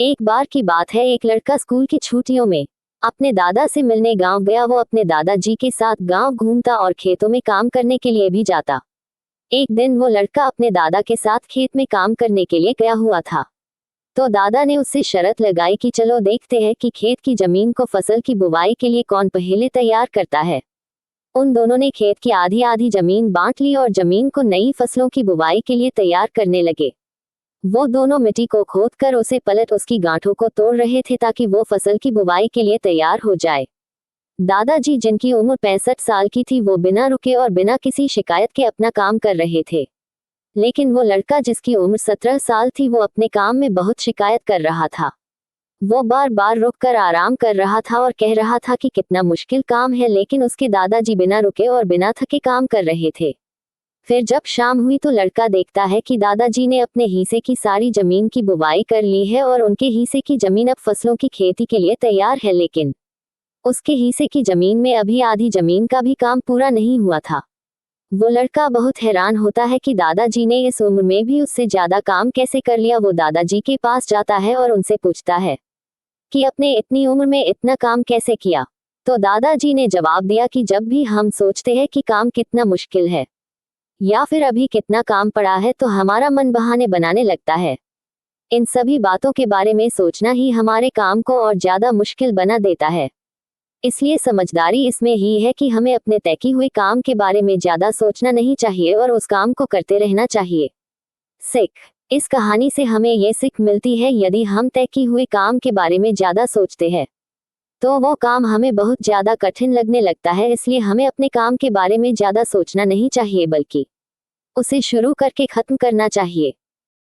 एक बार की बात है, एक लड़का स्कूल की छुट्टियों में अपने दादा से मिलने गांव गया। वो अपने दादाजी के साथ गांव घूमता और खेतों में काम करने के लिए भी जाता। एक दिन वो लड़का अपने दादा के साथ खेत में काम करने के लिए गया हुआ था। तो दादा ने उससे शर्त लगाई कि चलो देखते हैं कि खेत की जमीन को फसल की बुवाई के लिए कौन पहले तैयार करता है। उन दोनों ने खेत की आधी आधी जमीन बांट ली और जमीन को नई फसलों की बुवाई के लिए तैयार करने लगे। वो दोनों मिट्टी को खोदकर उसे पलट उसकी गांठों को तोड़ रहे थे ताकि वो फसल की बुवाई के लिए तैयार हो जाए। दादाजी, जिनकी उम्र 65 साल की थी, वो बिना रुके और बिना किसी शिकायत के अपना काम कर रहे थे। लेकिन वो लड़का, जिसकी उम्र 17 साल थी, वो अपने काम में बहुत शिकायत कर रहा था। वो बार बार रुककर आराम कर रहा था और कह रहा था कि कितना मुश्किल काम है, लेकिन उसके दादाजी बिना रुके और बिना थके काम कर रहे थे। फिर जब शाम हुई तो लड़का देखता है कि दादाजी ने अपने हिस्से की सारी जमीन की बुवाई कर ली है और उनके हिस्से की जमीन अब फसलों की खेती के लिए तैयार है, लेकिन उसके हिस्से की जमीन में अभी आधी जमीन का भी काम पूरा नहीं हुआ था। वो लड़का बहुत हैरान होता है कि दादाजी ने इस उम्र में भी उससे ज्यादा काम कैसे कर लिया। वो दादाजी के पास जाता है और उनसे पूछता है कि अपने इतनी उम्र में इतना काम कैसे किया। तो दादाजी ने जवाब दिया कि जब भी हम सोचते हैं कि काम कितना मुश्किल है या फिर अभी कितना काम पड़ा है, तो हमारा मन बहाने बनाने लगता है। इन सभी बातों के बारे में सोचना ही हमारे काम को और ज्यादा मुश्किल बना देता है। इसलिए समझदारी इसमें ही है कि हमें अपने तय किए हुए काम के बारे में ज्यादा सोचना नहीं चाहिए और उस काम को करते रहना चाहिए। सीख: इस कहानी से हमें ये सीख मिलती है, यदि हम तय किए हुए काम के बारे में ज्यादा सोचते हैं तो वो काम हमें बहुत ज्यादा कठिन लगने लगता है। इसलिए हमें अपने काम के बारे में ज्यादा सोचना नहीं चाहिए, बल्कि उसे शुरू करके खत्म करना चाहिए।